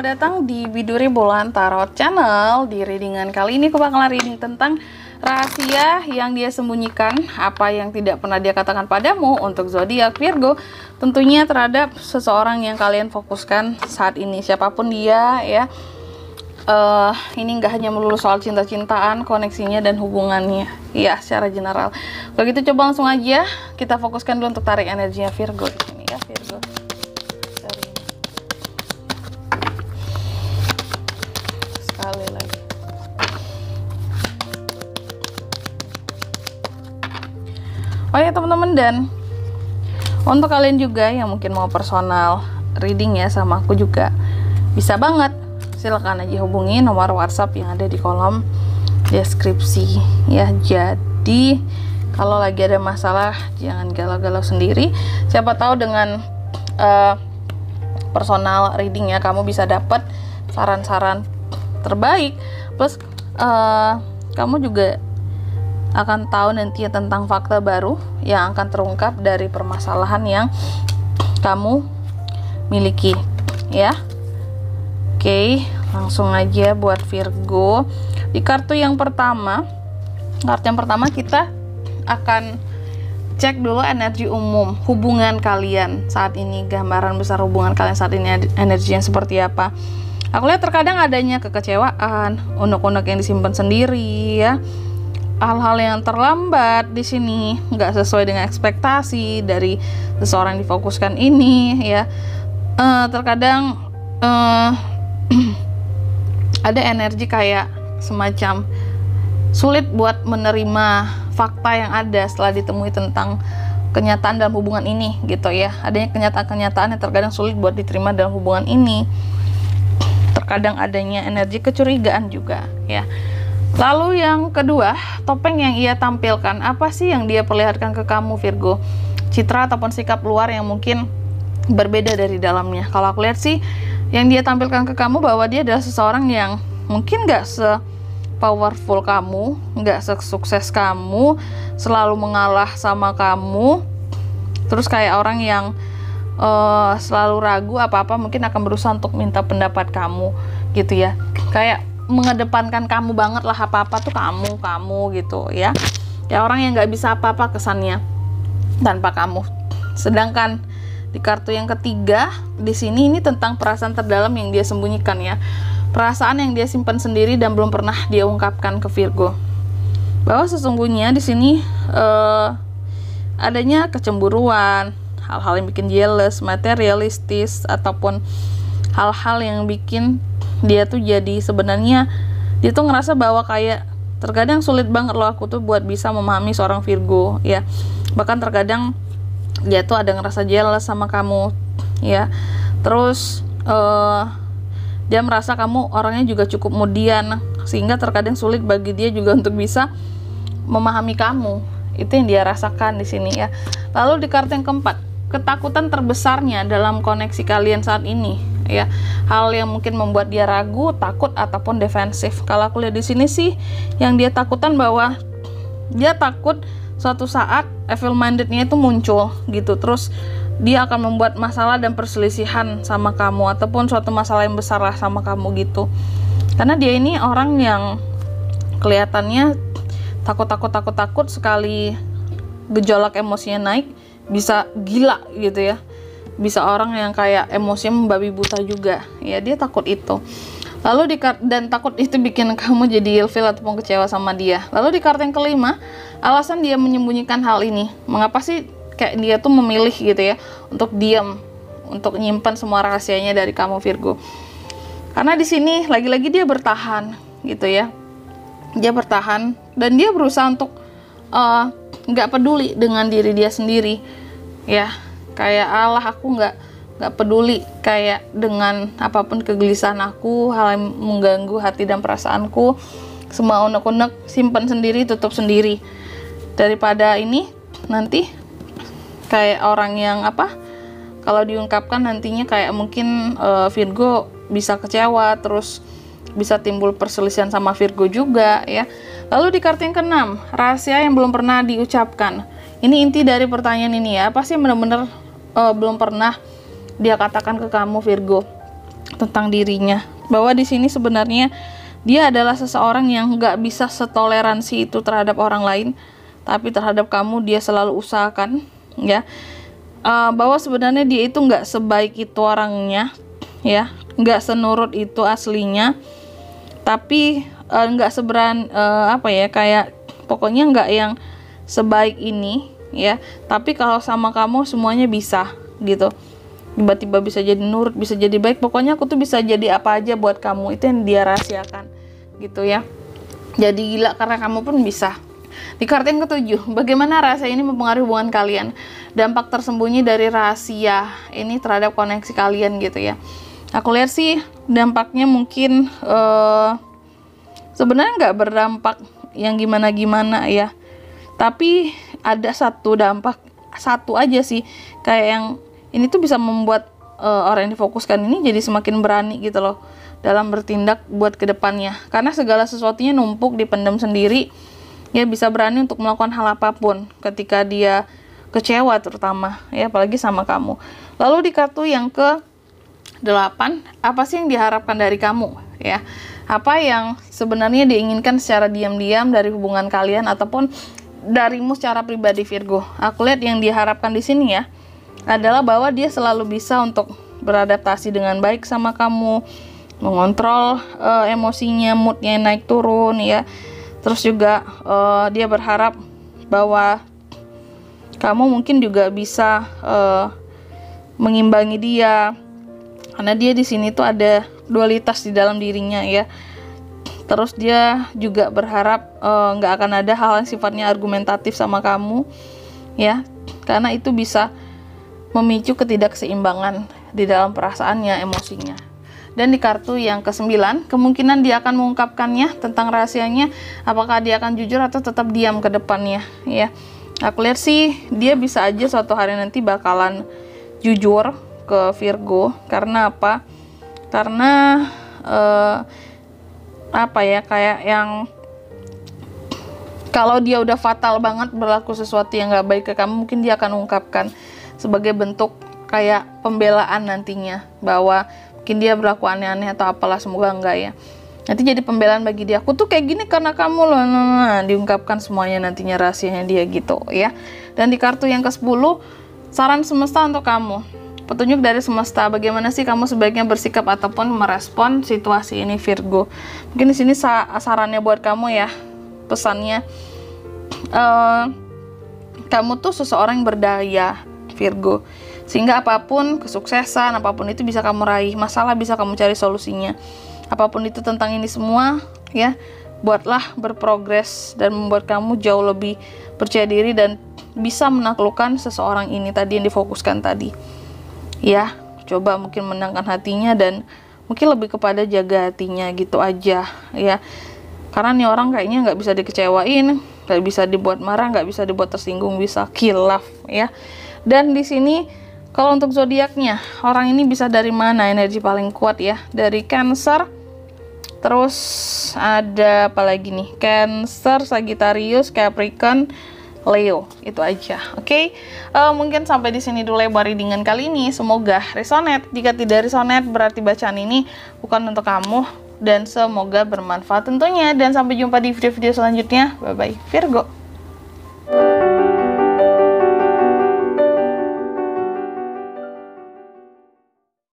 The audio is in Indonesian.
selamat datang di Biduri Bulan Tarot Channel. Di readingan kali ini aku bakalan reading tentang rahasia yang dia sembunyikan, apa yang tidak pernah dia katakan padamu untuk zodiak Virgo. Tentunya terhadap seseorang yang kalian fokuskan saat ini, siapapun dia ya. Ini nggak hanya melulu soal cinta-cintaan, koneksinya dan hubungannya ya, secara general. Kalau gitu coba langsung aja kita fokuskan dulu untuk tarik energinya Virgo di sini ya, Virgo. Sekali lagi. Oh ya teman-teman, dan untuk kalian juga yang mungkin mau personal reading ya sama aku juga, bisa banget. Silakan aja hubungi nomor WhatsApp yang ada di kolom deskripsi ya. Jadi kalau lagi ada masalah jangan galau-galau sendiri. Siapa tahu dengan personal reading ya kamu bisa dapat saran-saran terbaik. Plus kamu juga akan tahu nanti tentang fakta baru yang akan terungkap dari permasalahan yang kamu miliki ya. Oke, langsung aja buat Virgo. Di kartu yang pertama kita akan cek dulu energi umum hubungan kalian saat ini. Gambaran besar hubungan kalian saat ini energinya seperti apa. Aku lihat terkadang adanya kekecewaan, unek-unek yang disimpan sendiri ya. Hal-hal yang terlambat di sini, nggak sesuai dengan ekspektasi dari seseorang yang difokuskan ini ya. Terkadang ada energi kayak semacam sulit buat menerima fakta yang ada setelah ditemui tentang kenyataan dalam hubungan ini gitu ya. Adanya kenyataan-kenyataan yang terkadang sulit buat diterima dalam hubungan ini. Terkadang adanya energi kecurigaan juga ya. Lalu yang kedua, topeng yang ia tampilkan, apa sih yang dia perlihatkan ke kamu Virgo? Citra ataupun sikap luar yang mungkin berbeda dari dalamnya. Kalau aku lihat sih yang dia tampilkan ke kamu bahwa dia adalah seseorang yang mungkin gak se-powerful kamu, gak se-sukses kamu, selalu mengalah sama kamu. Terus kayak orang yang selalu ragu apa-apa, mungkin akan berusaha untuk minta pendapat kamu gitu ya. Kayak mengedepankan kamu banget lah, apa-apa tuh kamu gitu ya. Ya orang yang gak bisa apa-apa kesannya tanpa kamu. Sedangkan di kartu yang ketiga di sini ini tentang perasaan terdalam yang dia sembunyikan ya. Perasaan yang dia simpan sendiri dan belum pernah dia ungkapkan ke Virgo. Bahwa sesungguhnya di sini adanya kecemburuan, hal-hal yang bikin jealous, materialistis, ataupun hal-hal yang bikin dia tuh jadi sebenarnya dia tuh ngerasa bahwa kayak terkadang sulit banget loh aku tuh buat bisa memahami seorang Virgo ya. Bahkan terkadang dia tuh ada ngerasa jealous sama kamu ya. Terus dia merasa kamu orangnya juga cukup mudian, sehingga terkadang sulit bagi dia juga untuk bisa memahami kamu. Itu yang dia rasakan di sini ya. Lalu di kartu yang keempat, ketakutan terbesarnya dalam koneksi kalian saat ini ya. Hal yang mungkin membuat dia ragu, takut ataupun defensif. Kalau aku lihat di sini sih yang dia takutan bahwa dia takut suatu saat evil mindednya itu muncul gitu, terus dia akan membuat masalah dan perselisihan sama kamu, ataupun suatu masalah yang besar lah sama kamu gitu. Karena dia ini orang yang kelihatannya takut sekali gejolak emosinya naik, bisa gila gitu ya, bisa orang yang kayak emosinya membabi buta juga ya. Dia takut itu. Lalu dan takut itu bikin kamu jadi ilfil ataupun kecewa sama dia. Lalu di kartu yang kelima, alasan dia menyembunyikan hal ini. Mengapa sih kayak dia tuh memilih gitu ya untuk diam, untuk nyimpan semua rahasianya dari kamu Virgo? Karena di sini lagi-lagi dia bertahan gitu ya. Dia bertahan dan dia berusaha untuk nggak peduli dengan diri dia sendiri ya. Kayak Allah, aku nggak peduli kayak dengan apapun kegelisahan aku, hal yang mengganggu hati dan perasaanku, semua unek-unek simpan sendiri, tutup sendiri, daripada ini nanti kayak orang yang kalau diungkapkan nantinya kayak mungkin Virgo bisa kecewa, terus bisa timbul perselisihan sama Virgo juga ya. Lalu di kartu yang keenam, rahasia yang belum pernah diucapkan. Ini inti dari pertanyaan ini ya, apa sih benar-benar belum pernah dia katakan ke kamu Virgo? tentang dirinya, bahwa di sini sebenarnya dia adalah seseorang yang nggak bisa setoleransi itu terhadap orang lain, tapi terhadap kamu dia selalu usahakan, ya. Bahwa sebenarnya dia itu nggak sebaik itu orangnya, ya, nggak senurut itu aslinya, tapi nggak kayak pokoknya nggak yang sebaik ini, ya. Tapi kalau sama kamu semuanya bisa, gitu. Tiba-tiba bisa jadi nurut, bisa jadi baik, pokoknya aku tuh bisa jadi apa aja buat kamu, itu yang dia rahasiakan, gitu ya. Jadi gila karena kamu pun bisa. Di kartu yang ketujuh, bagaimana rahasia ini mempengaruhi hubungan kalian? Dampak tersembunyi dari rahasia ini terhadap koneksi kalian, gitu ya. Aku lihat sih dampaknya mungkin sebenarnya nggak berdampak yang gimana-gimana ya. Tapi ada satu dampak, satu aja sih, kayak yang ini tuh bisa membuat orang yang difokuskan ini jadi semakin berani gitu loh dalam bertindak buat kedepannya. Karena segala sesuatunya numpuk, dipendam sendiri, ya bisa berani untuk melakukan hal apapun ketika dia kecewa terutama, ya apalagi sama kamu. Lalu di kartu yang ke-8, apa sih yang diharapkan dari kamu, ya? Apa yang sebenarnya diinginkan secara diam-diam dari hubungan kalian ataupun darimu secara pribadi, Virgo? Aku lihat yang diharapkan di sini ya adalah bahwa dia selalu bisa untuk beradaptasi dengan baik sama kamu, mengontrol emosinya, moodnya naik turun ya. Terus juga dia berharap bahwa kamu mungkin juga bisa mengimbangi dia, karena dia di sini tuh ada dualitas di dalam dirinya ya. Terus dia juga berharap nggak akan ada hal yang sifatnya argumentatif sama kamu ya, karena itu bisa memicu ketidakseimbangan di dalam perasaannya, emosinya. Dan di kartu yang ke-9, kemungkinan dia akan mengungkapkannya tentang rahasianya, apakah dia akan jujur atau tetap diam ke depannya ya. Aku lihat sih dia bisa aja suatu hari nanti bakalan jujur ke Virgo. Karena apa? Karena kayak yang kalau dia udah fatal banget berlaku sesuatu yang gak baik ke kamu, mungkin dia akan ungkapkan sebagai bentuk kayak pembelaan nantinya, bahwa mungkin dia berlaku aneh-aneh atau apalah, semoga enggak ya. Nanti jadi pembelaan bagi dia, aku tuh kayak gini karena kamu loh, diungkapkan semuanya nantinya rahasianya dia gitu ya. Dan di kartu yang ke-10, saran semesta untuk kamu, petunjuk dari semesta, bagaimana sih kamu sebaiknya bersikap ataupun merespon situasi ini, Virgo. Mungkin di sini sarannya buat kamu ya, pesannya, kamu tuh seseorang yang berdaya, Virgo, sehingga apapun kesuksesan, apapun itu bisa kamu raih, masalah bisa kamu cari solusinya, apapun itu tentang ini semua ya, buatlah berprogres dan membuat kamu jauh lebih percaya diri dan bisa menaklukkan seseorang ini tadi yang difokuskan tadi ya. Coba mungkin menenangkan hatinya dan mungkin lebih kepada jaga hatinya gitu aja ya, karena nih orang kayaknya nggak bisa dikecewain, nggak bisa dibuat marah, nggak bisa dibuat tersinggung, bisa khilaf ya. Dan di sini kalau untuk zodiaknya, orang ini bisa dari mana energi paling kuat ya? Dari Cancer, terus ada apa lagi nih? Cancer, Sagittarius, Capricorn, Leo, itu aja. Oke, mungkin sampai di sini dulu lebar readingan kali ini. Semoga resonate. Jika tidak resonate, berarti bacaan ini bukan untuk kamu. Dan semoga bermanfaat tentunya. Dan sampai jumpa di video-video selanjutnya. Bye-bye, Virgo.